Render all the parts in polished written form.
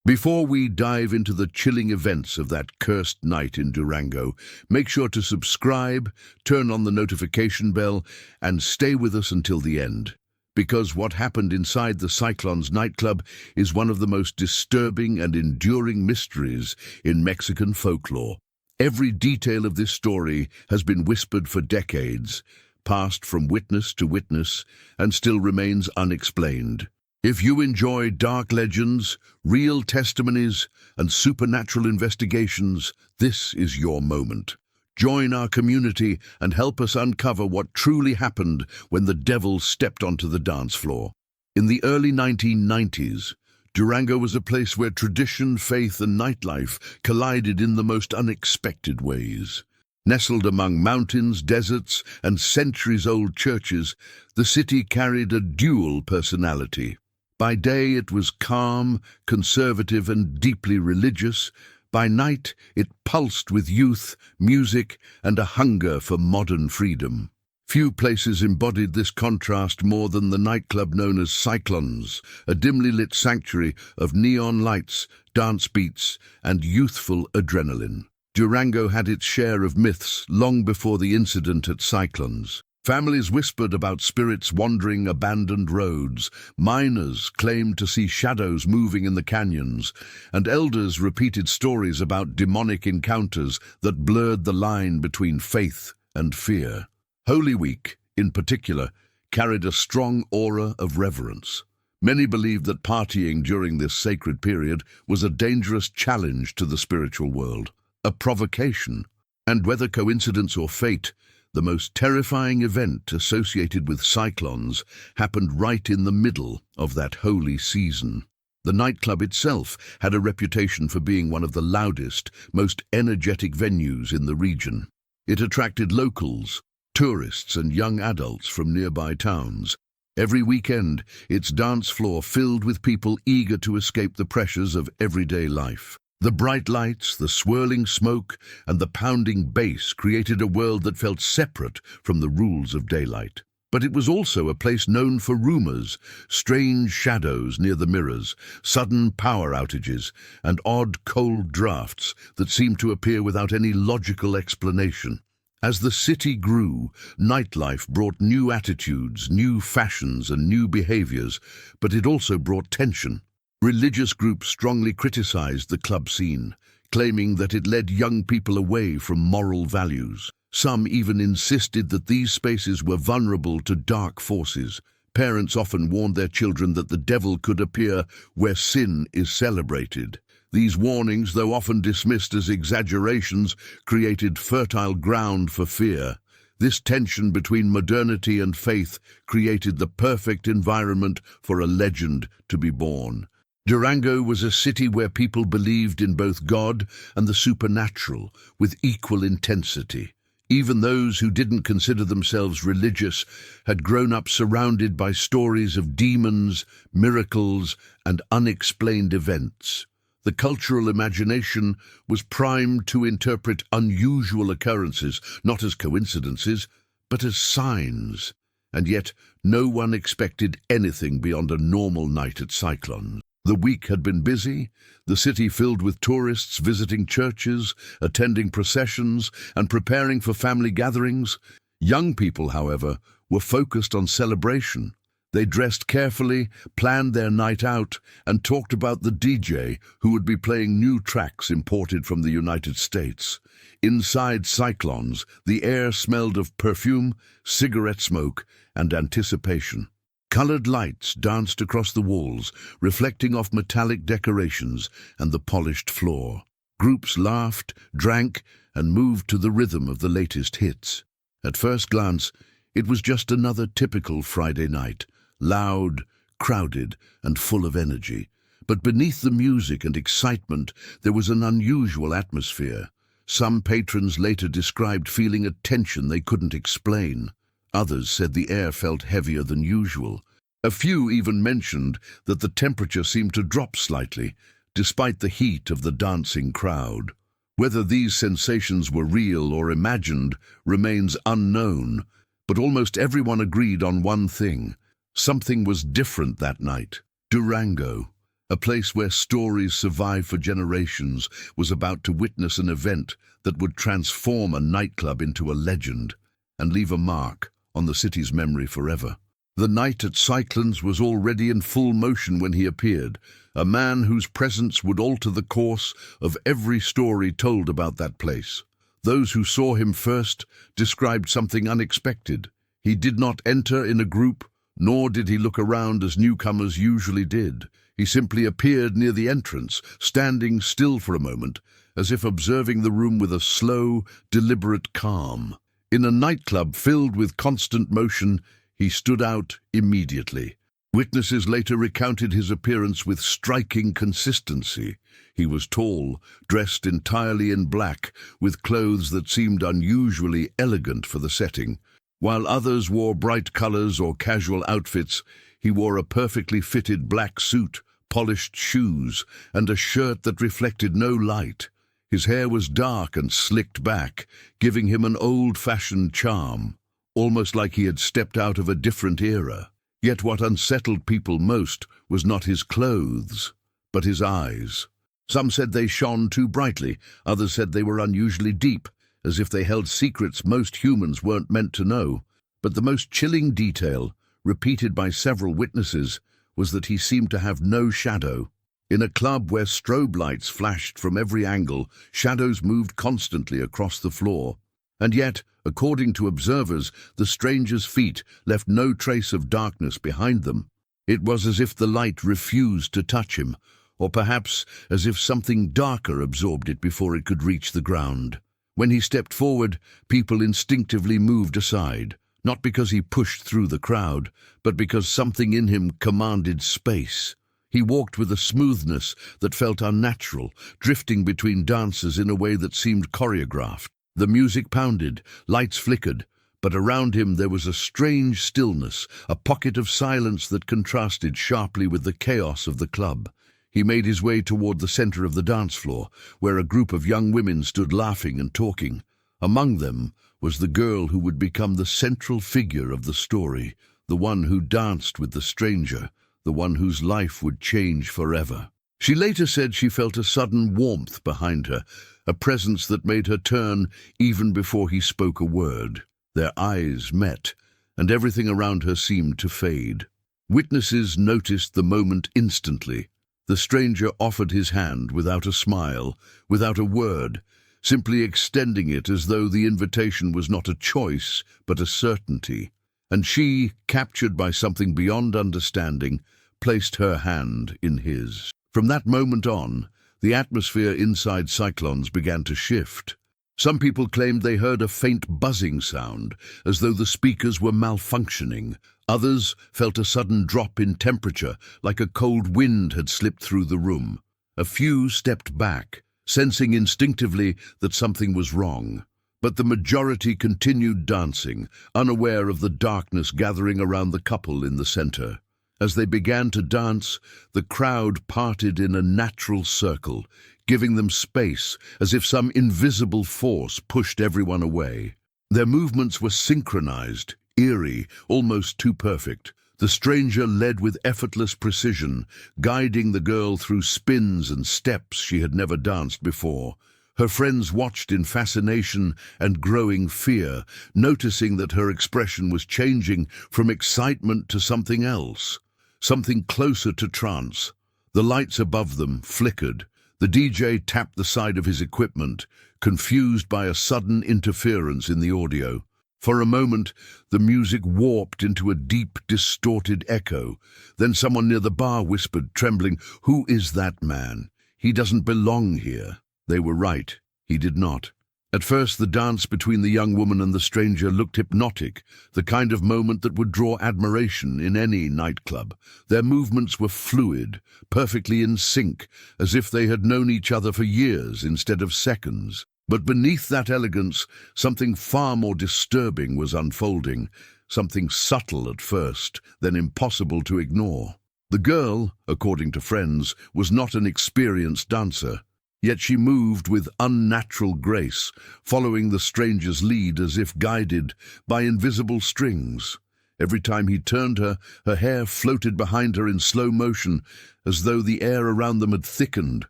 Before we dive into the chilling events of that cursed night in Durango, make sure to subscribe, turn on the notification bell, and stay with us until the end. Because what happened inside the Cyclons nightclub is one of the most disturbing and enduring mysteries in Mexican folklore. Every detail of this story has been whispered for decades, passed from witness to witness, and still remains unexplained. If you enjoy dark legends, real testimonies, and supernatural investigations, this is your moment. Join our community and help us uncover what truly happened when the devil stepped onto the dance floor. In the early 1990s, Durango was a place where tradition, faith, and nightlife collided in the most unexpected ways. Nestled among mountains, deserts, and centuries-old churches, the city carried a dual personality. By day it was calm, conservative, and deeply religious. By night it pulsed with youth, music, and a hunger for modern freedom. Few places embodied this contrast more than the nightclub known as Cyclons, a dimly lit sanctuary of neon lights, dance beats, and youthful adrenaline. Durango had its share of myths long before the incident at Cyclons. Families whispered about spirits wandering abandoned roads, miners claimed to see shadows moving in the canyons, and elders repeated stories about demonic encounters that blurred the line between faith and fear. Holy Week, in particular, carried a strong aura of reverence. Many believed that partying during this sacred period was a dangerous challenge to the spiritual world, a provocation. And whether coincidence or fate, the most terrifying event associated with Cyclons happened right in the middle of that holy season. The nightclub itself had a reputation for being one of the loudest, most energetic venues in the region. It attracted locals, tourists, and young adults from nearby towns. Every weekend, its dance floor filled with people eager to escape the pressures of everyday life. The bright lights, the swirling smoke, and the pounding bass created a world that felt separate from the rules of daylight. But it was also a place known for rumors, strange shadows near the mirrors, sudden power outages, and odd cold drafts that seemed to appear without any logical explanation. As the city grew, nightlife brought new attitudes, new fashions, and new behaviors, but it also brought tension. Religious groups strongly criticized the club scene, claiming that it led young people away from moral values. Some even insisted that these spaces were vulnerable to dark forces. Parents often warned their children that the devil could appear where sin is celebrated. These warnings, though often dismissed as exaggerations, created fertile ground for fear. This tension between modernity and faith created the perfect environment for a legend to be born. Durango was a city where people believed in both God and the supernatural with equal intensity. Even those who didn't consider themselves religious had grown up surrounded by stories of demons, miracles, and unexplained events. The cultural imagination was primed to interpret unusual occurrences, not as coincidences, but as signs. And yet, no one expected anything beyond a normal night at Cyclons. The week had been busy, the city filled with tourists visiting churches, attending processions, and preparing for family gatherings. Young people, however, were focused on celebration. They dressed carefully, planned their night out, and talked about the DJ who would be playing new tracks imported from the United States. Inside Cyclons, the air smelled of perfume, cigarette smoke, and anticipation. Colored lights danced across the walls, reflecting off metallic decorations and the polished floor. Groups laughed, drank, and moved to the rhythm of the latest hits. At first glance, it was just another typical Friday night, loud, crowded, and full of energy. But beneath the music and excitement, there was an unusual atmosphere. Some patrons later described feeling a tension they couldn't explain. Others said the air felt heavier than usual. A few even mentioned that the temperature seemed to drop slightly, despite the heat of the dancing crowd. Whether these sensations were real or imagined remains unknown, but almost everyone agreed on one thing. Something was different that night. Durango, A place where stories survive for generations was about to witness an event that would transform a nightclub into a legend and leave a mark on the city's memory forever. The night at Cyclons was already in full motion when he appeared, a man whose presence would alter the course of every story told about that place. Those who saw him first described something unexpected. He did not enter in a group, nor did he look around as newcomers usually did. He simply appeared near the entrance, standing still for a moment, as if observing the room with a slow, deliberate calm. In a nightclub filled with constant motion, he stood out immediately. Witnesses later recounted his appearance with striking consistency. He was tall, dressed entirely in black, with clothes that seemed unusually elegant for the setting. While others wore bright colors or casual outfits, he wore a perfectly fitted black suit, polished shoes, and a shirt that reflected no light. His hair was dark and slicked back, giving him an old-fashioned charm, almost like he had stepped out of a different era. Yet what unsettled people most was not his clothes, but his eyes. Some said they shone too brightly, others said they were unusually deep, as if they held secrets most humans weren't meant to know. But the most chilling detail, repeated by several witnesses, was that he seemed to have no shadow. In a club where strobe lights flashed from every angle, shadows moved constantly across the floor. And yet, according to observers, the stranger's feet left no trace of darkness behind them. It was as if the light refused to touch him, or perhaps as if something darker absorbed it before it could reach the ground. When he stepped forward, people instinctively moved aside, not because he pushed through the crowd, but because something in him commanded space. He walked with a smoothness that felt unnatural, drifting between dancers in a way that seemed choreographed. The music pounded, lights flickered, but around him there was a strange stillness, a pocket of silence that contrasted sharply with the chaos of the club. He made his way toward the center of the dance floor, where a group of young women stood laughing and talking. Among them was the girl who would become the central figure of the story, the one who danced with the stranger, the one whose life would change forever. She later said she felt a sudden warmth behind her, a presence that made her turn even before he spoke a word. Their eyes met, and everything around her seemed to fade. Witnesses noticed the moment instantly. The stranger offered his hand without a smile, without a word, simply extending it as though the invitation was not a choice, but a certainty. And she, captured by something beyond understanding, placed her hand in his. From that moment on, the atmosphere inside Cyclons began to shift. Some people claimed they heard a faint buzzing sound, as though the speakers were malfunctioning. Others felt a sudden drop in temperature, like a cold wind had slipped through the room. A few stepped back, sensing instinctively that something was wrong. But the majority continued dancing, unaware of the darkness gathering around the couple in the center. As they began to dance, the crowd parted in a natural circle, giving them space, as if some invisible force pushed everyone away. Their movements were synchronized, eerie, almost too perfect. The stranger led with effortless precision, guiding the girl through spins and steps she had never danced before. Her friends watched in fascination and growing fear, noticing that her expression was changing from excitement to something else, something closer to trance. The lights above them flickered. The DJ tapped the side of his equipment, confused by a sudden interference in the audio. For a moment, the music warped into a deep, distorted echo. Then someone near the bar whispered, trembling, "Who is that man? He doesn't belong here." They were right. He did not. At first, the dance between the young woman and the stranger looked hypnotic, the kind of moment that would draw admiration in any nightclub. Their movements were fluid, perfectly in sync, as if they had known each other for years instead of seconds. But beneath that elegance, something far more disturbing was unfolding, something subtle at first, then impossible to ignore. The girl, according to friends, was not an experienced dancer. Yet she moved with unnatural grace, following the stranger's lead as if guided by invisible strings. Every time he turned her, her hair floated behind her in slow motion, as though the air around them had thickened.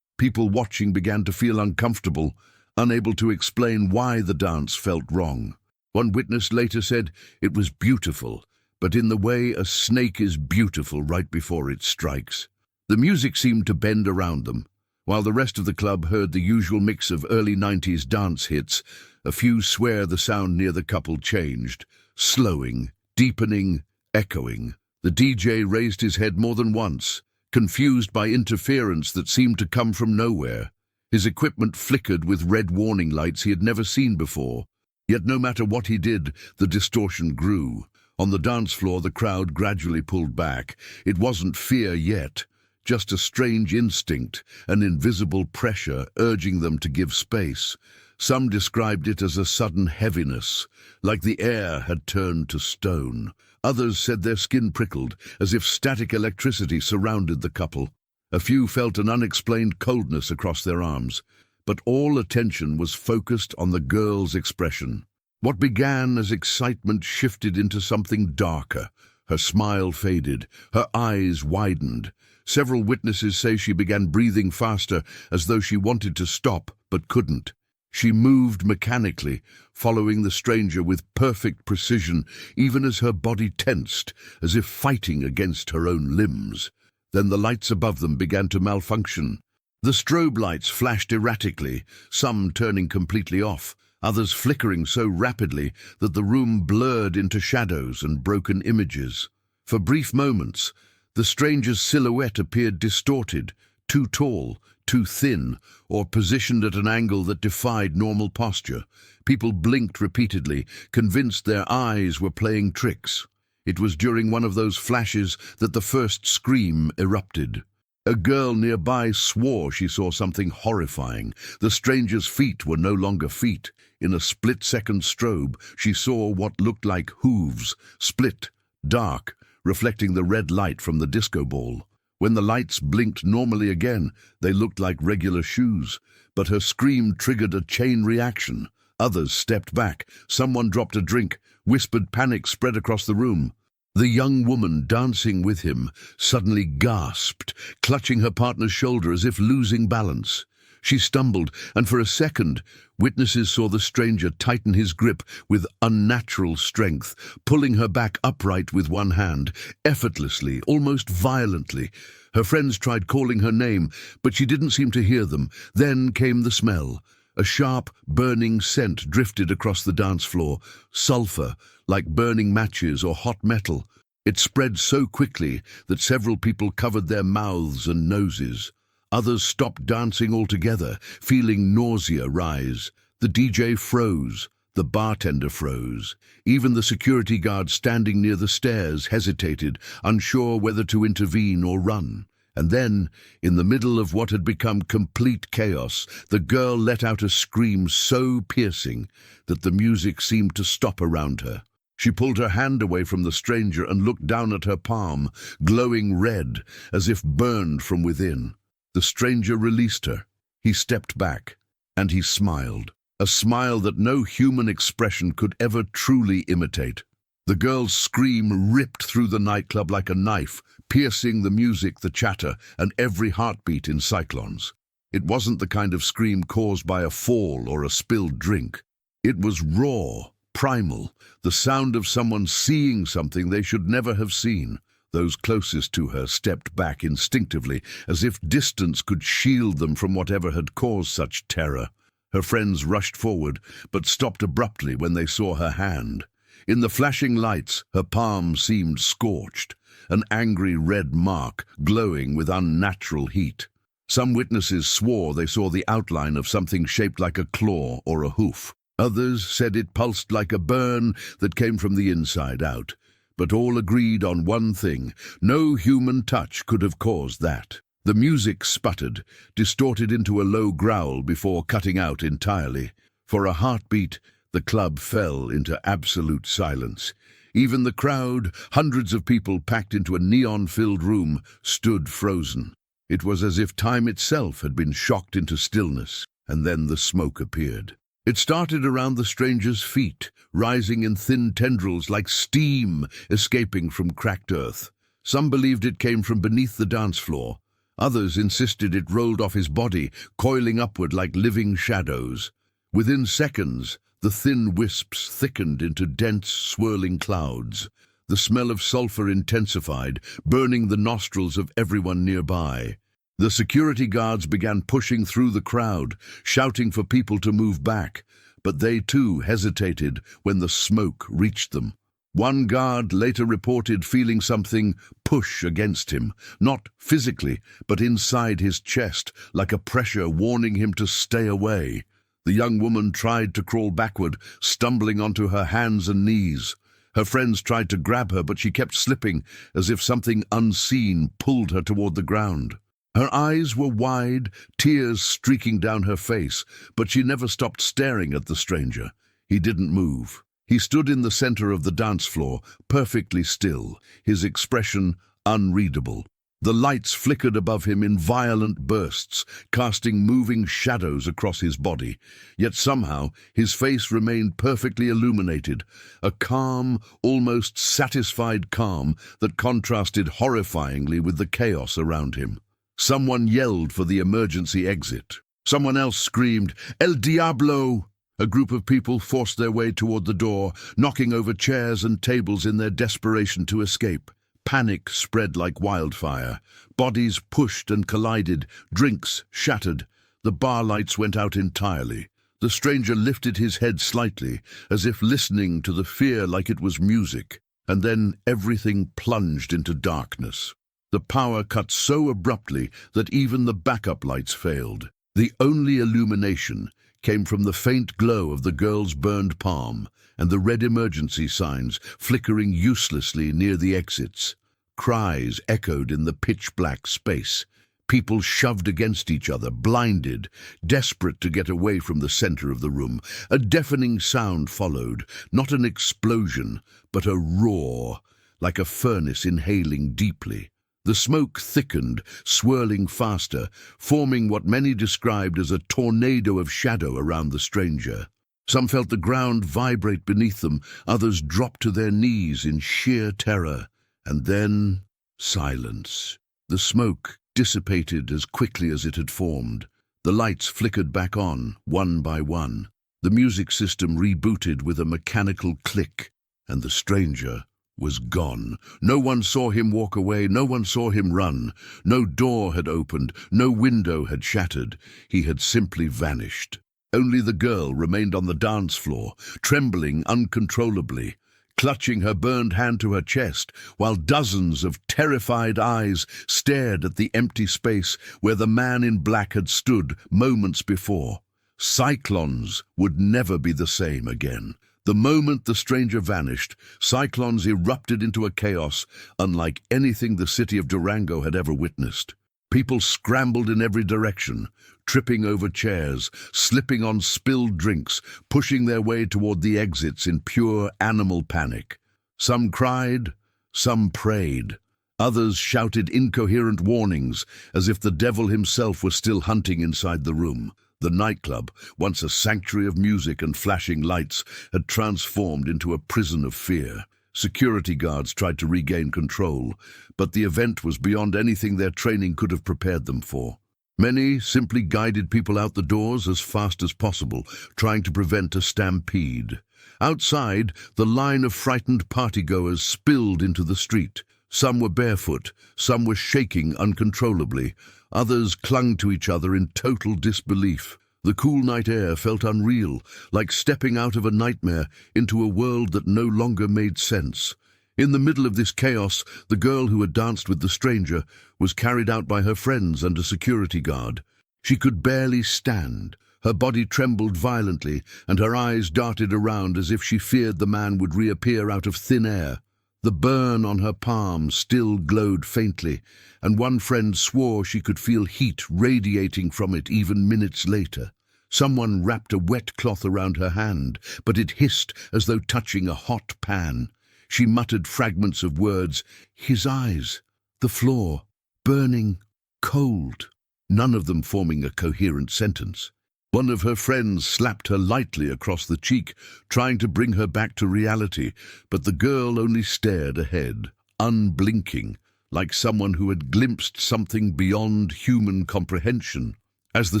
People watching began to feel uncomfortable, unable to explain why the dance felt wrong. One witness later said it was beautiful, but in the way a snake is beautiful right before it strikes. The music seemed to bend around them. While the rest of the club heard the usual mix of early 90s dance hits, a few swear the sound near the couple changed, slowing, deepening, echoing. The DJ raised his head more than once, confused by interference that seemed to come from nowhere. His equipment flickered with red warning lights he had never seen before. Yet no matter what he did, the distortion grew. On the dance floor, the crowd gradually pulled back. It wasn't fear yet, just a strange instinct, an invisible pressure urging them to give space. Some described it as a sudden heaviness, like the air had turned to stone. Others said their skin prickled, as if static electricity surrounded the couple. A few felt an unexplained coldness across their arms, but all attention was focused on the girl's expression. What began as excitement shifted into something darker. Her smile faded, her eyes widened. Several witnesses say she began breathing faster, as though she wanted to stop but couldn't. She moved mechanically, following the stranger with perfect precision, even as her body tensed, as if fighting against her own limbs. Then the lights above them began to malfunction. The strobe lights flashed erratically, some turning completely off, others flickering so rapidly that the room blurred into shadows and broken images. For brief moments, the stranger's silhouette appeared distorted, too tall, too thin, or positioned at an angle that defied normal posture. People blinked repeatedly, convinced their eyes were playing tricks. It was during one of those flashes that the first scream erupted. A girl nearby swore she saw something horrifying. The stranger's feet were no longer feet. In a split-second strobe, she saw what looked like hooves, split, dark, reflecting the red light from the disco ball. When the lights blinked normally again, they looked like regular shoes, but her scream triggered a chain reaction. Others stepped back. Someone dropped a drink. Whispered panic spread across the room. The young woman dancing with him suddenly gasped, clutching her partner's shoulder as if losing balance. She stumbled, and for a second, witnesses saw the stranger tighten his grip with unnatural strength, pulling her back upright with one hand, effortlessly, almost violently. Her friends tried calling her name, but she didn't seem to hear them. Then came the smell. A sharp, burning scent drifted across the dance floor, sulfur, like burning matches or hot metal. It spread so quickly that several people covered their mouths and noses. Others stopped dancing altogether, feeling nausea rise. The DJ froze. The bartender froze. Even the security guard standing near the stairs hesitated, unsure whether to intervene or run. And then, in the middle of what had become complete chaos, the girl let out a scream so piercing that the music seemed to stop around her. She pulled her hand away from the stranger and looked down at her palm, glowing red, as if burned from within. The stranger released her. He stepped back, and he smiled, a smile that no human expression could ever truly imitate. The girl's scream ripped through the nightclub like a knife, piercing the music, the chatter, and every heartbeat in Cyclons. It wasn't the kind of scream caused by a fall or a spilled drink. It was raw, primal, the sound of someone seeing something they should never have seen. Those closest to her stepped back instinctively, as if distance could shield them from whatever had caused such terror. Her friends rushed forward, but stopped abruptly when they saw her hand. In the flashing lights, her palm seemed scorched, an angry red mark glowing with unnatural heat. Some witnesses swore they saw the outline of something shaped like a claw or a hoof. Others said it pulsed like a burn that came from the inside out. But all agreed on one thing: no human touch could have caused that. The music sputtered, distorted into a low growl before cutting out entirely. For a heartbeat, the club fell into absolute silence. Even the crowd, hundreds of people packed into a neon-filled room, stood frozen. It was as if time itself had been shocked into stillness, and then the smoke appeared. It started around the stranger's feet, rising in thin tendrils like steam escaping from cracked earth. Some believed it came from beneath the dance floor. Others insisted it rolled off his body, coiling upward like living shadows. Within seconds, the thin wisps thickened into dense, swirling clouds. The smell of sulfur intensified, burning the nostrils of everyone nearby. The security guards began pushing through the crowd, shouting for people to move back, but they too hesitated when the smoke reached them. One guard later reported feeling something push against him, not physically, but inside his chest, like a pressure warning him to stay away. The young woman tried to crawl backward, stumbling onto her hands and knees. Her friends tried to grab her, but she kept slipping, as if something unseen pulled her toward the ground. Her eyes were wide, tears streaking down her face, but she never stopped staring at the stranger. He didn't move. He stood in the center of the dance floor, perfectly still, his expression unreadable. The lights flickered above him in violent bursts, casting moving shadows across his body. Yet somehow his face remained perfectly illuminated, a calm, almost satisfied calm that contrasted horrifyingly with the chaos around him. Someone yelled for the emergency exit. Someone else screamed, "El Diablo!" A group of people forced their way toward the door, knocking over chairs and tables in their desperation to escape. Panic spread like wildfire. Bodies pushed and collided, drinks shattered. The bar lights went out entirely. The stranger lifted his head slightly, as if listening to the fear like it was music, and then everything plunged into darkness. The power cut so abruptly that even the backup lights failed. The only illumination came from the faint glow of the girl's burned palm and the red emergency signs flickering uselessly near the exits. Cries echoed in the pitch-black space. People shoved against each other, blinded, desperate to get away from the center of the room. A deafening sound followed, not an explosion, but a roar, like a furnace inhaling deeply. The smoke thickened, swirling faster, forming what many described as a tornado of shadow around the stranger. Some felt the ground vibrate beneath them, others dropped to their knees in sheer terror. And then, silence. The smoke dissipated as quickly as it had formed. The lights flickered back on, one by one. The music system rebooted with a mechanical click, and the stranger was gone. No one saw him walk away, no one saw him run. No door had opened, no window had shattered. He had simply vanished. Only the girl remained on the dance floor, trembling uncontrollably, clutching her burned hand to her chest, while dozens of terrified eyes stared at the empty space where the man in black had stood moments before. Cyclons would never be the same again. The moment the stranger vanished, Cyclons erupted into a chaos unlike anything the city of Durango had ever witnessed. People scrambled in every direction, tripping over chairs, slipping on spilled drinks, pushing their way toward the exits in pure animal panic. Some cried, some prayed. Others shouted incoherent warnings, as if the devil himself were still hunting inside the room. The nightclub, once a sanctuary of music and flashing lights, had transformed into a prison of fear. Security guards tried to regain control, but the event was beyond anything their training could have prepared them for. Many simply guided people out the doors as fast as possible, trying to prevent a stampede. Outside, the line of frightened partygoers spilled into the street. Some were barefoot, some were shaking uncontrollably. Others clung to each other in total disbelief. The cool night air felt unreal, like stepping out of a nightmare into a world that no longer made sense. In the middle of this chaos, the girl who had danced with the stranger was carried out by her friends and a security guard. She could barely stand. Her body trembled violently, and her eyes darted around as if she feared the man would reappear out of thin air. The burn on her palm still glowed faintly, and one friend swore she could feel heat radiating from it even minutes later. Someone wrapped a wet cloth around her hand, but it hissed as though touching a hot pan. She muttered fragments of words, his eyes, the floor, burning, cold, none of them forming a coherent sentence. One of her friends slapped her lightly across the cheek, trying to bring her back to reality, but the girl only stared ahead, unblinking, like someone who had glimpsed something beyond human comprehension. As the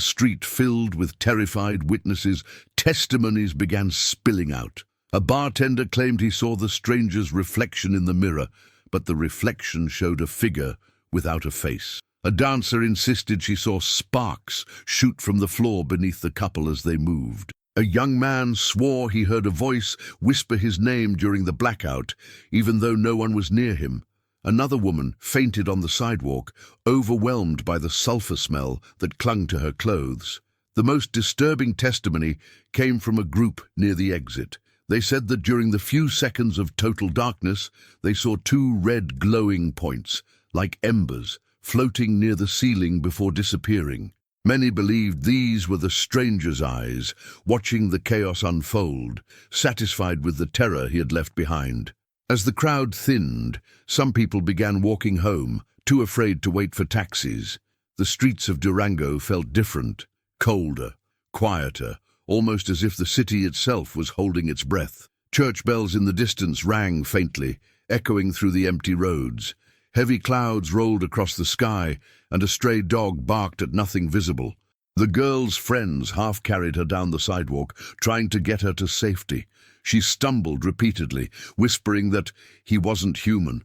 street filled with terrified witnesses, testimonies began spilling out. A bartender claimed he saw the stranger's reflection in the mirror, but the reflection showed a figure without a face. A dancer insisted she saw sparks shoot from the floor beneath the couple as they moved. A young man swore he heard a voice whisper his name during the blackout, even though no one was near him. Another woman fainted on the sidewalk, overwhelmed by the sulfur smell that clung to her clothes. The most disturbing testimony came from a group near the exit. They said that during the few seconds of total darkness, they saw two red glowing points, like embers, floating near the ceiling before disappearing. Many believed these were the stranger's eyes, watching the chaos unfold, satisfied with the terror he had left behind. As the crowd thinned, some people began walking home, too afraid to wait for taxis. The streets of Durango felt different, colder, quieter, almost as if the city itself was holding its breath. Church bells in the distance rang faintly, echoing through the empty roads. Heavy clouds rolled across the sky, and a stray dog barked at nothing visible. The girl's friends half carried her down the sidewalk, trying to get her to safety. She stumbled repeatedly, whispering that he wasn't human.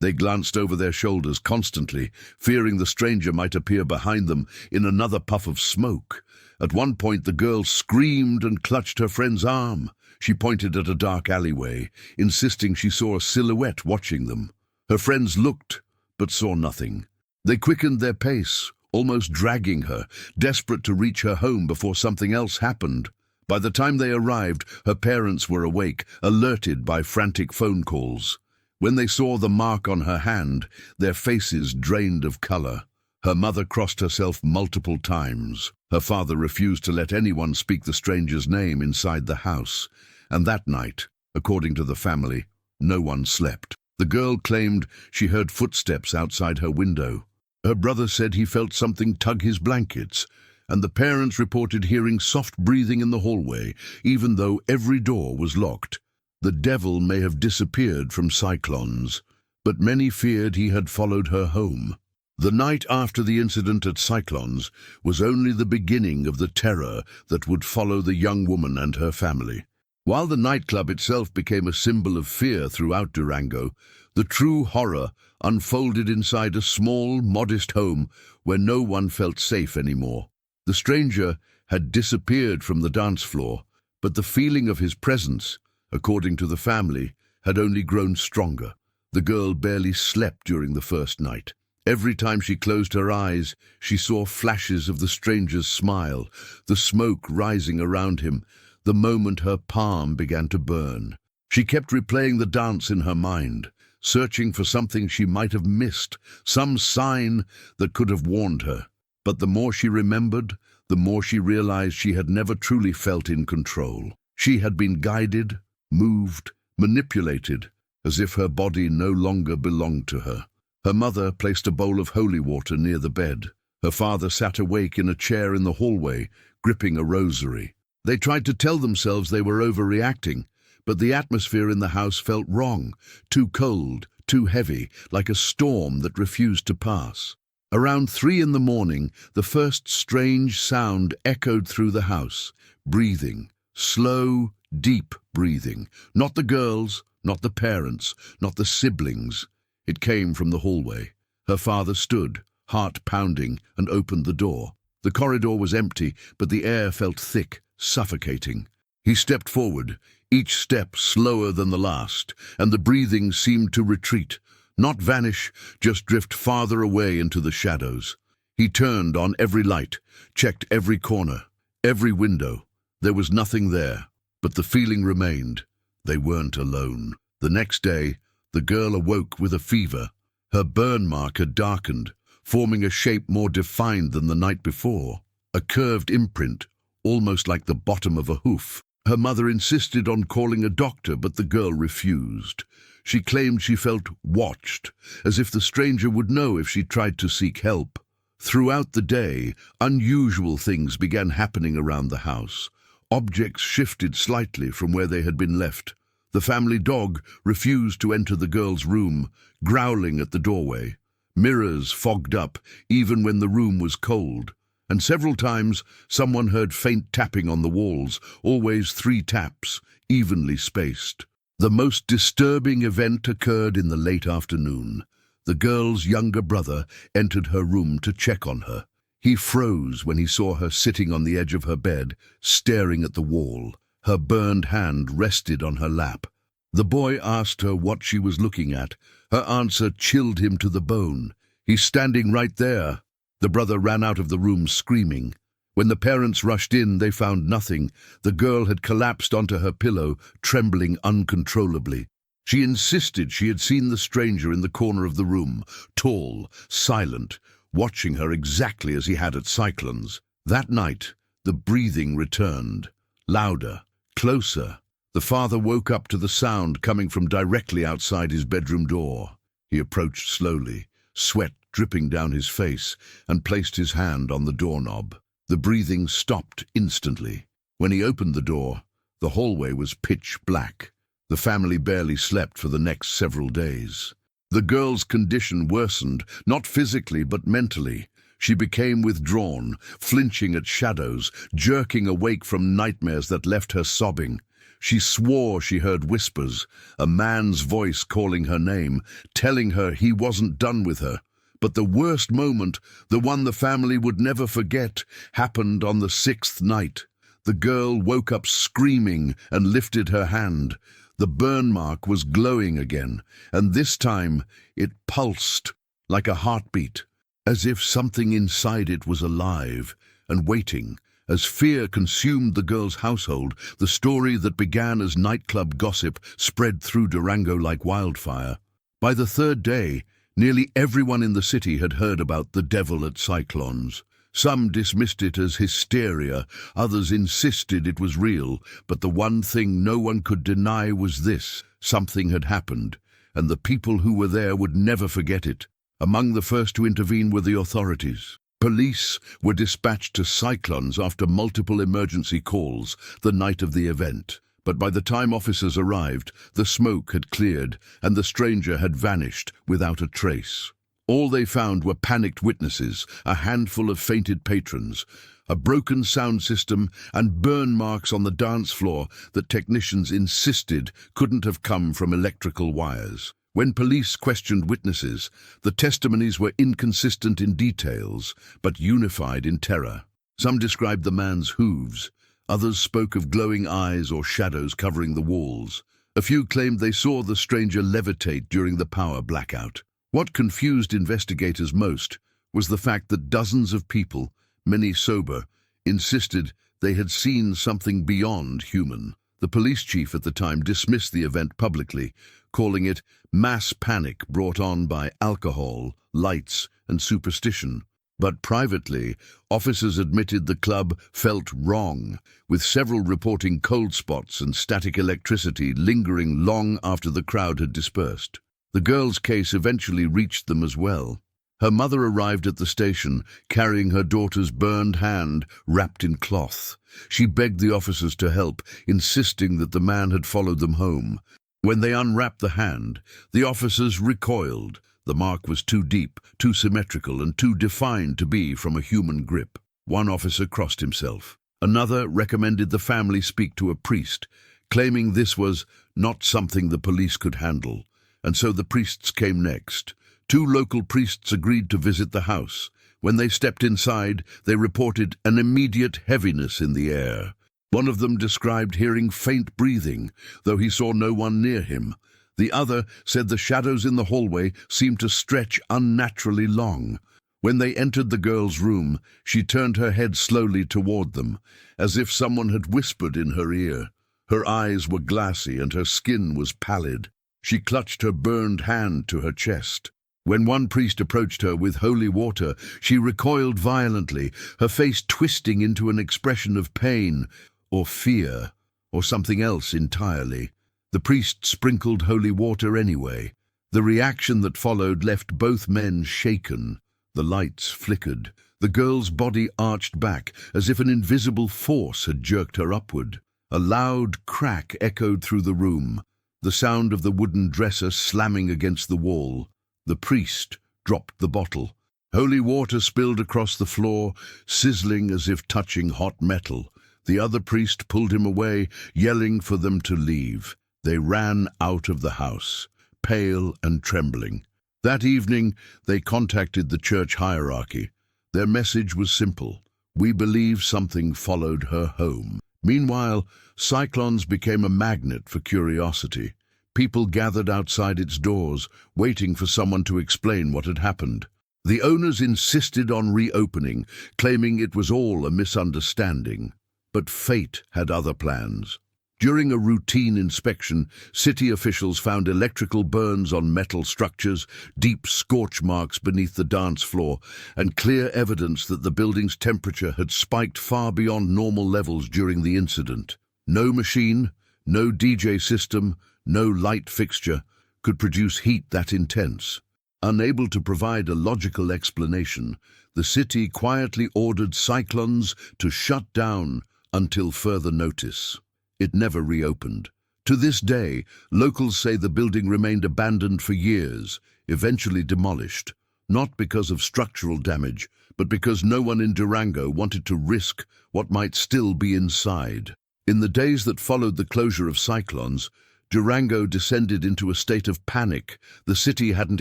They glanced over their shoulders constantly, fearing the stranger might appear behind them in another puff of smoke. At one point, the girl screamed and clutched her friend's arm. She pointed at a dark alleyway, insisting she saw a silhouette watching them. Her friends looked, but saw nothing. They quickened their pace, almost dragging her, desperate to reach her home before something else happened. By the time they arrived, her parents were awake, alerted by frantic phone calls. When they saw the mark on her hand, their faces drained of color. Her mother crossed herself multiple times. Her father refused to let anyone speak the stranger's name inside the house. And that night, according to the family, no one slept. The girl claimed she heard footsteps outside her window. Her brother said he felt something tug his blankets, and the parents reported hearing soft breathing in the hallway, even though every door was locked. The devil may have disappeared from Cyclons, but many feared he had followed her home. The night after the incident at Cyclons was only the beginning of the terror that would follow the young woman and her family. While the nightclub itself became a symbol of fear throughout Durango, the true horror unfolded inside a small, modest home where no one felt safe anymore. The stranger had disappeared from the dance floor, but the feeling of his presence, according to the family, had only grown stronger. The girl barely slept during the first night. Every time she closed her eyes, she saw flashes of the stranger's smile, the smoke rising around him, the moment her palm began to burn. She kept replaying the dance in her mind, searching for something she might have missed, some sign that could have warned her. But the more she remembered, the more she realized she had never truly felt in control. She had been guided, moved, manipulated, as if her body no longer belonged to her. Her mother placed a bowl of holy water near the bed. Her father sat awake in a chair in the hallway, gripping a rosary. They tried to tell themselves they were overreacting, but the atmosphere in the house felt wrong, too cold, too heavy, like a storm that refused to pass. Around 3 in the morning, the first strange sound echoed through the house. Breathing. Slow, deep breathing. Not the girls, not the parents, not the siblings. It came from the hallway. Her father stood, heart pounding, and opened the door. The corridor was empty, but the air felt thick, suffocating. He stepped forward, each step slower than the last, and the breathing seemed to retreat, not vanish, just drift farther away into the shadows. He turned on every light, checked every corner, every window. There was nothing there, but the feeling remained. They weren't alone. The next day, the girl awoke with a fever. Her burn mark had darkened, forming a shape more defined than the night before. A curved imprint, almost like the bottom of a hoof. Her mother insisted on calling a doctor, but the girl refused. She claimed she felt watched, as if the stranger would know if she tried to seek help. Throughout the day, unusual things began happening around the house. Objects shifted slightly from where they had been left. The family dog refused to enter the girl's room, growling at the doorway. Mirrors fogged up, even when the room was cold. And several times, someone heard faint tapping on the walls, always 3 taps, evenly spaced. The most disturbing event occurred in the late afternoon. The girl's younger brother entered her room to check on her. He froze when he saw her sitting on the edge of her bed, staring at the wall. Her burned hand rested on her lap. The boy asked her what she was looking at. Her answer chilled him to the bone. "He's standing right there." The brother ran out of the room screaming. When the parents rushed in, they found nothing. The girl had collapsed onto her pillow, trembling uncontrollably. She insisted she had seen the stranger in the corner of the room, tall, silent, watching her exactly as he had at Cyclons. That night, the breathing returned, louder, closer. The father woke up to the sound coming from directly outside his bedroom door. He approached slowly, sweat dripping down his face, and placed his hand on the doorknob. The breathing stopped instantly. When he opened the door, the hallway was pitch black. The family barely slept for the next several days. The girl's condition worsened, not physically but mentally. She became withdrawn, flinching at shadows, jerking awake from nightmares that left her sobbing. She swore she heard whispers, a man's voice calling her name, telling her he wasn't done with her. But the worst moment, the one the family would never forget, happened on the 6th night. The girl woke up screaming and lifted her hand. The burn mark was glowing again, and this time it pulsed like a heartbeat, as if something inside it was alive and waiting. As fear consumed the girl's household, the story that began as nightclub gossip spread through Durango like wildfire. By the 3rd day, nearly everyone in the city had heard about the devil at Cyclons. Some dismissed it as hysteria, others insisted it was real, but the one thing no one could deny was this: something had happened, and the people who were there would never forget it. Among the first to intervene were the authorities. Police were dispatched to Cyclons after multiple emergency calls the night of the event. But by the time officers arrived, the smoke had cleared and the stranger had vanished without a trace. All they found were panicked witnesses, a handful of fainted patrons, a broken sound system, and burn marks on the dance floor that technicians insisted couldn't have come from electrical wires. When police questioned witnesses, the testimonies were inconsistent in details, but unified in terror. Some described the man's hooves. Others spoke of glowing eyes or shadows covering the walls. A few claimed they saw the stranger levitate during the power blackout. What confused investigators most was the fact that dozens of people, many sober, insisted they had seen something beyond human. The police chief at the time dismissed the event publicly, calling it mass panic brought on by alcohol, lights, and superstition. But privately, officers admitted the club felt wrong, with several reporting cold spots and static electricity lingering long after the crowd had dispersed. The girl's case eventually reached them as well. Her mother arrived at the station, carrying her daughter's burned hand wrapped in cloth. She begged the officers to help, insisting that the man had followed them home. When they unwrapped the hand, the officers recoiled. The mark was too deep, too symmetrical, and too defined to be from a human grip. One officer crossed himself. Another recommended the family speak to a priest, claiming this was not something the police could handle. And so the priests came next. 2 local priests agreed to visit the house. When they stepped inside, they reported an immediate heaviness in the air. One of them described hearing faint breathing, though he saw no one near him. The other said the shadows in the hallway seemed to stretch unnaturally long. When they entered the girl's room, she turned her head slowly toward them, as if someone had whispered in her ear. Her eyes were glassy and her skin was pallid. She clutched her burned hand to her chest. When one priest approached her with holy water, she recoiled violently, her face twisting into an expression of pain, or fear, or something else entirely. The priest sprinkled holy water anyway. The reaction that followed left both men shaken. The lights flickered. The girl's body arched back, as if an invisible force had jerked her upward. A loud crack echoed through the room, the sound of the wooden dresser slamming against the wall. The priest dropped the bottle. Holy water spilled across the floor, sizzling as if touching hot metal. The other priest pulled him away, yelling for them to leave. They ran out of the house, pale and trembling. That evening, they contacted the church hierarchy. Their message was simple: we believe something followed her home. Meanwhile, Cyclons became a magnet for curiosity. People gathered outside its doors, waiting for someone to explain what had happened. The owners insisted on reopening, claiming it was all a misunderstanding. But fate had other plans. During a routine inspection, city officials found electrical burns on metal structures, deep scorch marks beneath the dance floor, and clear evidence that the building's temperature had spiked far beyond normal levels during the incident. No machine, no DJ system, no light fixture could produce heat that intense. Unable to provide a logical explanation, the city quietly ordered Cyclons to shut down until further notice. It never reopened. To this day, locals say the building remained abandoned for years, eventually demolished, not because of structural damage, but because no one in Durango wanted to risk what might still be inside. In the days that followed the closure of Cyclons, Durango descended into a state of panic the city hadn't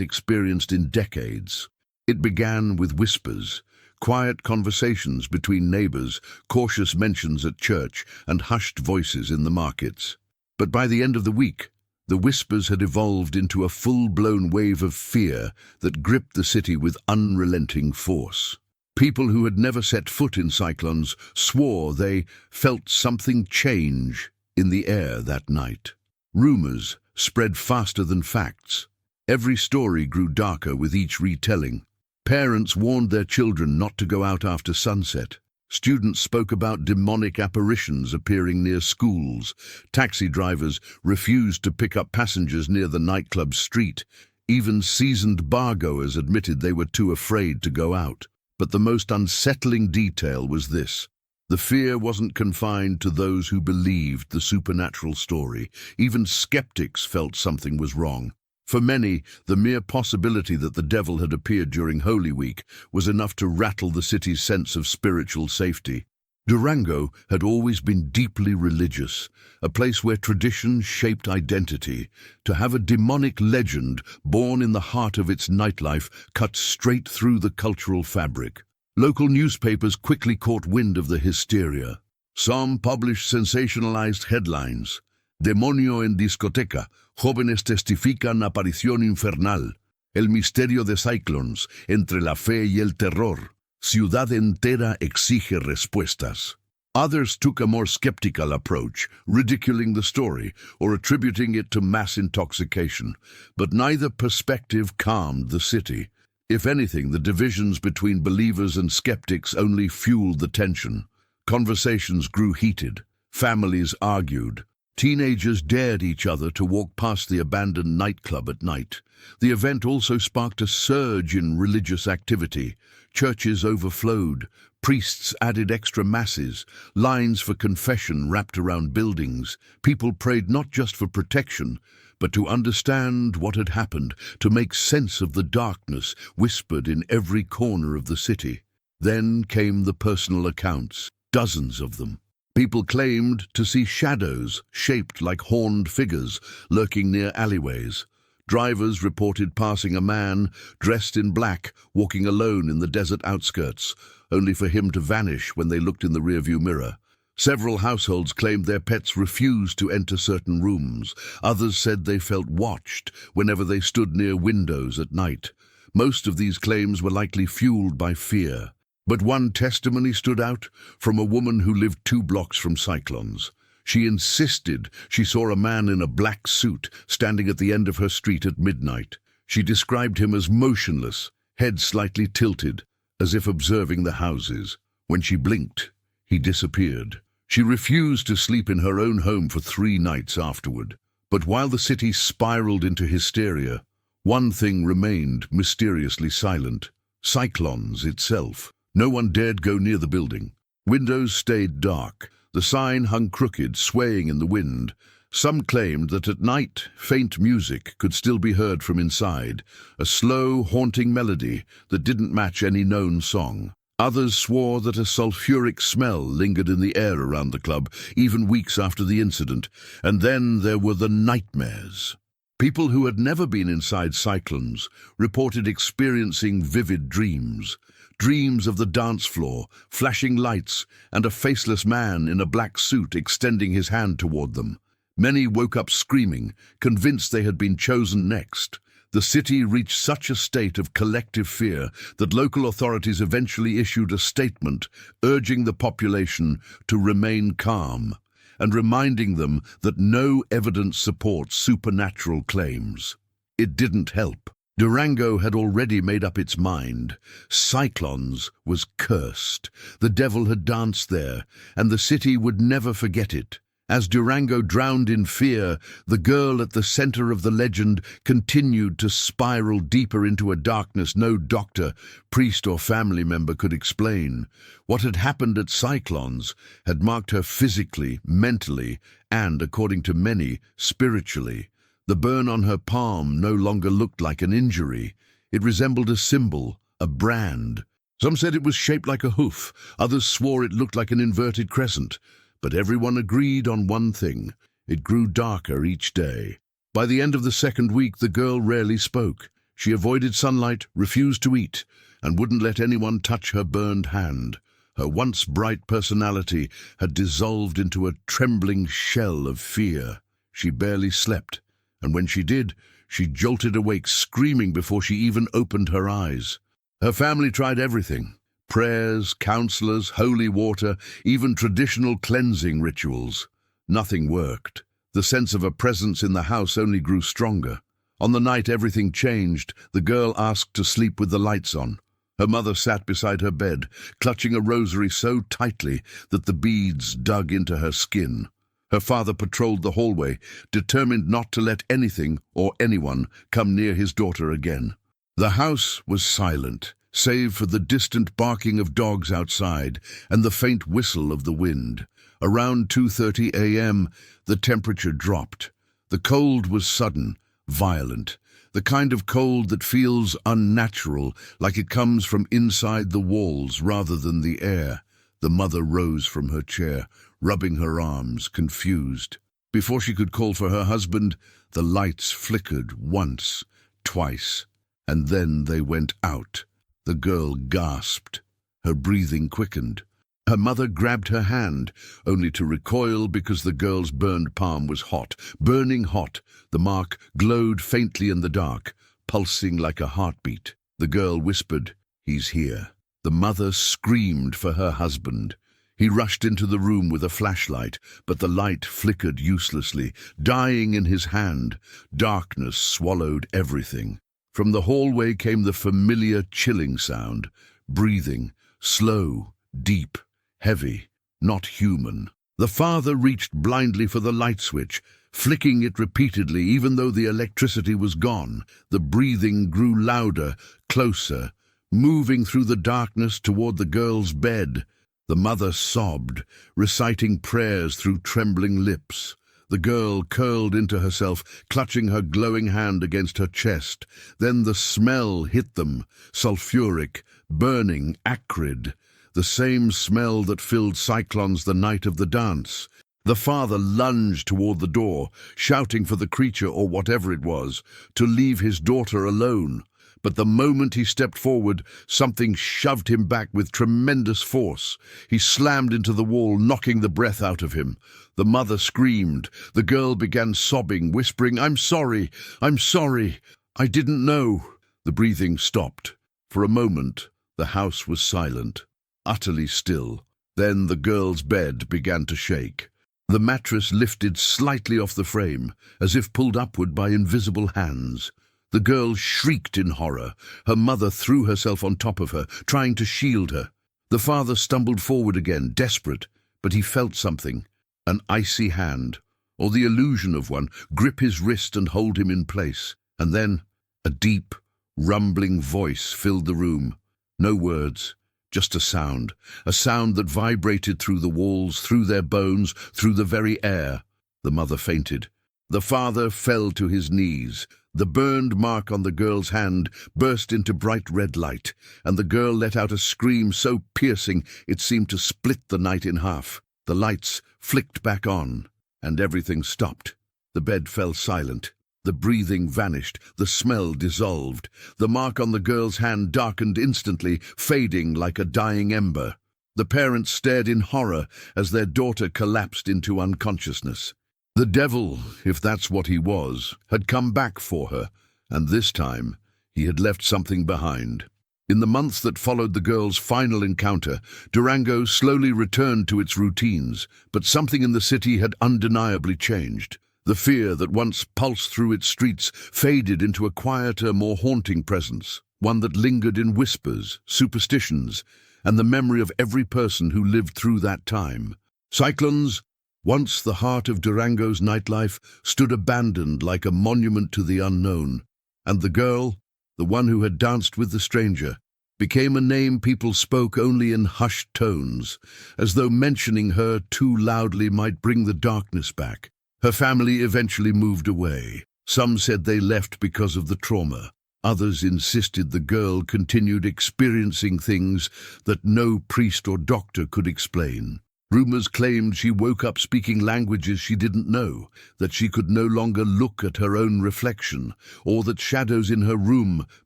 experienced in decades. It began with whispers, quiet conversations between neighbors, cautious mentions at church, and hushed voices in the markets. But by the end of the week, the whispers had evolved into a full-blown wave of fear that gripped the city with unrelenting force. People who had never set foot in Cyclons swore they felt something change in the air that night. Rumors spread faster than facts. Every story grew darker with each retelling. Parents warned their children not to go out after sunset. Students spoke about demonic apparitions appearing near schools. Taxi drivers refused to pick up passengers near the nightclub street. Even seasoned bargoers admitted they were too afraid to go out. But the most unsettling detail was this: the fear wasn't confined to those who believed the supernatural story. Even skeptics felt something was wrong. For many, the mere possibility that the devil had appeared during Holy Week was enough to rattle the city's sense of spiritual safety. Durango had always been deeply religious, a place where tradition shaped identity. To have a demonic legend born in the heart of its nightlife cut straight through the cultural fabric. Local newspapers quickly caught wind of the hysteria. Some published sensationalized headlines: Demonio en discoteca, jóvenes testifican aparición infernal, el misterio de Cyclons, entre la fe y el terror, ciudad entera exige respuestas. Others took a more skeptical approach, ridiculing the story or attributing it to mass intoxication, but neither perspective calmed the city. If anything, the divisions between believers and skeptics only fueled the tension. Conversations grew heated. Families argued. Teenagers dared each other to walk past the abandoned nightclub at night. The event also sparked a surge in religious activity. Churches overflowed. Priests added extra masses. Lines for confession wrapped around buildings. People prayed not just for protection, but to understand what had happened, to make sense of the darkness whispered in every corner of the city. Then came the personal accounts, dozens of them. People claimed to see shadows shaped like horned figures lurking near alleyways. Drivers reported passing a man dressed in black walking alone in the desert outskirts, only for him to vanish when they looked in the rearview mirror. Several households claimed their pets refused to enter certain rooms. Others said they felt watched whenever they stood near windows at night. Most of these claims were likely fueled by fear. But one testimony stood out, from a woman who lived 2 blocks from Cyclons. She insisted she saw a man in a black suit standing at the end of her street at midnight. She described him as motionless, head slightly tilted, as if observing the houses. When she blinked, he disappeared. She refused to sleep in her own home for 3 nights afterward. But while the city spiraled into hysteria, one thing remained mysteriously silent. Cyclons itself. No one dared go near the building. Windows stayed dark. The sign hung crooked, swaying in the wind. Some claimed that at night, faint music could still be heard from inside, a slow, haunting melody that didn't match any known song. Others swore that a sulfuric smell lingered in the air around the club, even weeks after the incident. And then there were the nightmares. People who had never been inside Cyclons reported experiencing vivid dreams. Dreams of the dance floor, flashing lights, and a faceless man in a black suit extending his hand toward them. Many woke up screaming, convinced they had been chosen next. The city reached such a state of collective fear that local authorities eventually issued a statement urging the population to remain calm and reminding them that no evidence supports supernatural claims. It didn't help. Durango had already made up its mind. Cyclons was cursed. The devil had danced there, and the city would never forget it. As Durango drowned in fear, the girl at the center of the legend continued to spiral deeper into a darkness no doctor, priest, or family member could explain. What had happened at Cyclons had marked her physically, mentally, and, according to many, spiritually. The burn on her palm no longer looked like an injury. It resembled a symbol, a brand. Some said it was shaped like a hoof. Others swore it looked like an inverted crescent. But everyone agreed on one thing. It grew darker each day. By the end of the second week, the girl rarely spoke. She avoided sunlight, refused to eat, and wouldn't let anyone touch her burned hand. Her once bright personality had dissolved into a trembling shell of fear. She barely slept, and when she did, she jolted awake, screaming before she even opened her eyes. Her family tried everything. Prayers, counselors, holy water, even traditional cleansing rituals. Nothing worked. The sense of a presence in the house only grew stronger. On the night everything changed, the girl asked to sleep with the lights on. Her mother sat beside her bed, clutching a rosary so tightly that the beads dug into her skin. Her father patrolled the hallway, determined not to let anything or anyone come near his daughter again. The house was silent, save for the distant barking of dogs outside and the faint whistle of the wind. Around 2:30 a.m., the temperature dropped. The cold was sudden, violent, the kind of cold that feels unnatural, like it comes from inside the walls rather than the air. The mother rose from her chair, rubbing her arms, confused. Before she could call for her husband, the lights flickered once, twice, and then they went out. The girl gasped. Her breathing quickened. Her mother grabbed her hand, only to recoil because the girl's burned palm was hot, burning hot. The mark glowed faintly in the dark, pulsing like a heartbeat. The girl whispered, "He's here." The mother screamed for her husband. He rushed into the room with a flashlight, but the light flickered uselessly, dying in his hand. Darkness swallowed everything. From the hallway came the familiar chilling sound, breathing, slow, deep, heavy, not human. The father reached blindly for the light switch, flicking it repeatedly even though the electricity was gone. The breathing grew louder, closer, moving through the darkness toward the girl's bed. The mother sobbed, reciting prayers through trembling lips. The girl curled into herself, clutching her glowing hand against her chest. Then the smell hit them, sulfuric, burning, acrid, the same smell that filled Cyclons the night of the dance. The father lunged toward the door, shouting for the creature, or whatever it was, to leave his daughter alone. But the moment he stepped forward, something shoved him back with tremendous force. He slammed into the wall, knocking the breath out of him. The mother screamed. The girl began sobbing, whispering, I'm sorry, I didn't know." The breathing stopped. For a moment, the house was silent, utterly still. Then the girl's bed began to shake. The mattress lifted slightly off the frame, as if pulled upward by invisible hands. The girl shrieked in horror. Her mother threw herself on top of her, trying to shield her. The father stumbled forward again, desperate, but he felt something, an icy hand, or the illusion of one, grip his wrist and hold him in place. And then a deep, rumbling voice filled the room. No words, just a sound that vibrated through the walls, through their bones, through the very air. The mother fainted. The father fell to his knees. The burned mark on the girl's hand burst into bright red light, and the girl let out a scream so piercing it seemed to split the night in half. The lights flicked back on, and everything stopped. The bed fell silent. The breathing vanished, the smell dissolved. The mark on the girl's hand darkened instantly, fading like a dying ember. The parents stared in horror as their daughter collapsed into unconsciousness. The devil, if that's what he was, had come back for her, and this time he had left something behind. In the months that followed the girl's final encounter, Durango slowly returned to its routines, but something in the city had undeniably changed. The fear that once pulsed through its streets faded into a quieter, more haunting presence, one that lingered in whispers, superstitions, and the memory of every person who lived through that time. Cyclons, once the heart of Durango's nightlife, stood abandoned like a monument to the unknown, and the girl, the one who had danced with the stranger, became a name people spoke only in hushed tones, as though mentioning her too loudly might bring the darkness back. Her family eventually moved away. Some said they left because of the trauma. Others insisted the girl continued experiencing things that no priest or doctor could explain. Rumors claimed she woke up speaking languages she didn't know, that she could no longer look at her own reflection, or that shadows in her room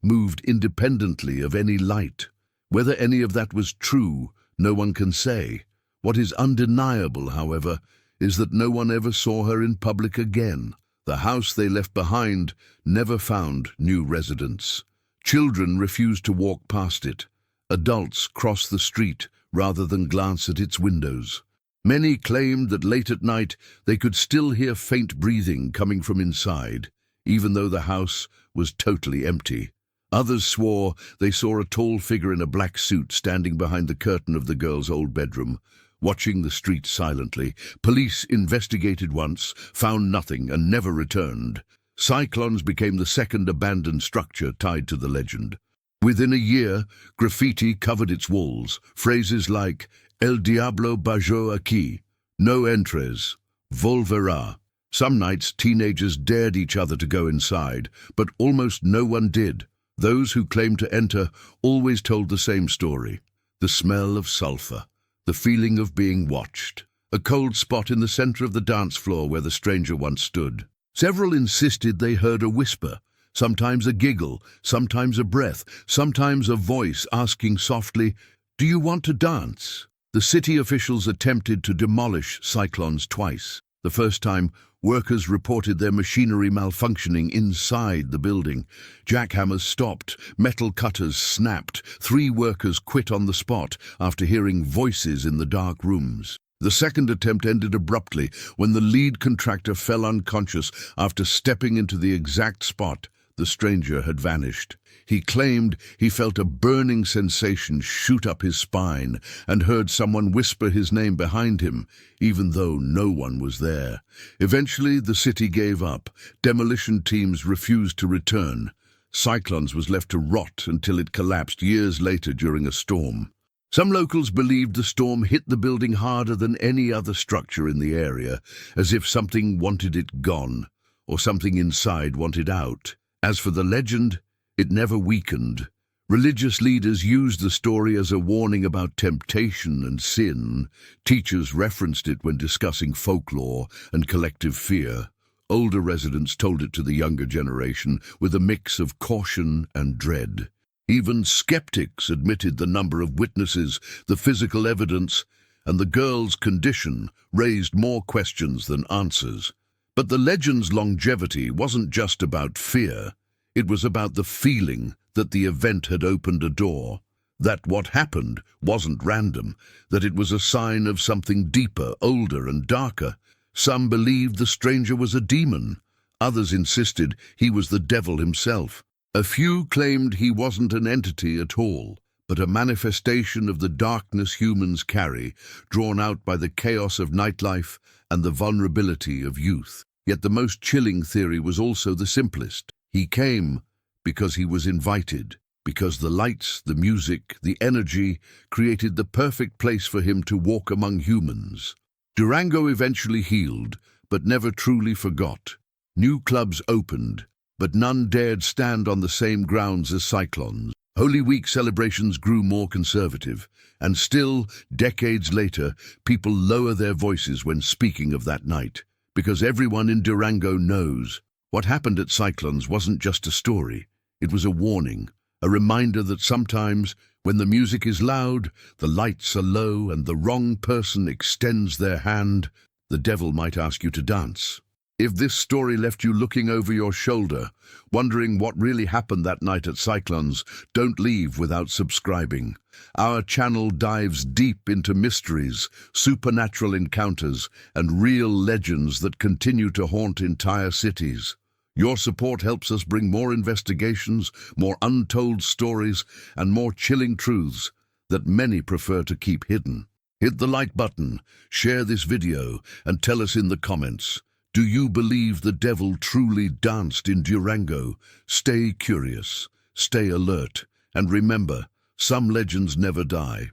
moved independently of any light. Whether any of that was true, no one can say. What is undeniable, however, is that no one ever saw her in public again. The house they left behind never found new residents. Children refused to walk past it. Adults crossed the street rather than glance at its windows. Many claimed that late at night they could still hear faint breathing coming from inside, even though the house was totally empty. Others swore they saw a tall figure in a black suit standing behind the curtain of the girl's old bedroom, watching the street silently. Police investigated once, found nothing, and never returned. Cyclons became the second abandoned structure tied to the legend. Within a year, graffiti covered its walls. Phrases like El Diablo bajó aquí, no entres, volverá. Some nights, teenagers dared each other to go inside, but almost no one did. Those who claimed to enter always told the same story. The smell of sulfur. The feeling of being watched. A cold spot in the center of the dance floor where the stranger once stood. Several insisted they heard a whisper, sometimes a giggle, sometimes a breath, sometimes a voice asking softly, "Do you want to dance?" The city officials attempted to demolish Cyclons twice. The first time, workers reported their machinery malfunctioning inside the building. Jackhammers stopped, metal cutters snapped. 3 workers quit on the spot after hearing voices in the dark rooms. The second attempt ended abruptly when the lead contractor fell unconscious after stepping into the exact spot the stranger had vanished. He claimed he felt a burning sensation shoot up his spine and heard someone whisper his name behind him, even though no one was there. Eventually, the city gave up. Demolition teams refused to return. Cyclons was left to rot until it collapsed years later during a storm. Some locals believed the storm hit the building harder than any other structure in the area, as if something wanted it gone, or something inside wanted out. As for the legend, it never weakened. Religious leaders used the story as a warning about temptation and sin. Teachers referenced it when discussing folklore and collective fear. Older residents told it to the younger generation with a mix of caution and dread. Even skeptics admitted the number of witnesses, the physical evidence, and the girl's condition raised more questions than answers. But the legend's longevity wasn't just about fear. It was about the feeling that the event had opened a door, that what happened wasn't random, that it was a sign of something deeper, older, and darker. Some believed the stranger was a demon. Others insisted he was the devil himself. A few claimed he wasn't an entity at all, but a manifestation of the darkness humans carry, drawn out by the chaos of nightlife and the vulnerability of youth. Yet the most chilling theory was also the simplest. He came because he was invited, because the lights, the music, the energy created the perfect place for him to walk among humans. Durango eventually healed, but never truly forgot. New clubs opened, but none dared stand on the same grounds as Cyclons. Holy Week celebrations grew more conservative, and still, decades later, people lower their voices when speaking of that night, because everyone in Durango knows what happened at Cyclons wasn't just a story, it was a warning, a reminder that sometimes, when the music is loud, the lights are low, and the wrong person extends their hand, the devil might ask you to dance. If this story left you looking over your shoulder, wondering what really happened that night at Cyclons, don't leave without subscribing. Our channel dives deep into mysteries, supernatural encounters, and real legends that continue to haunt entire cities. Your support helps us bring more investigations, more untold stories, and more chilling truths that many prefer to keep hidden. Hit the like button, share this video, and tell us in the comments, do you believe the devil truly danced in Durango? Stay curious, stay alert, and remember, some legends never die.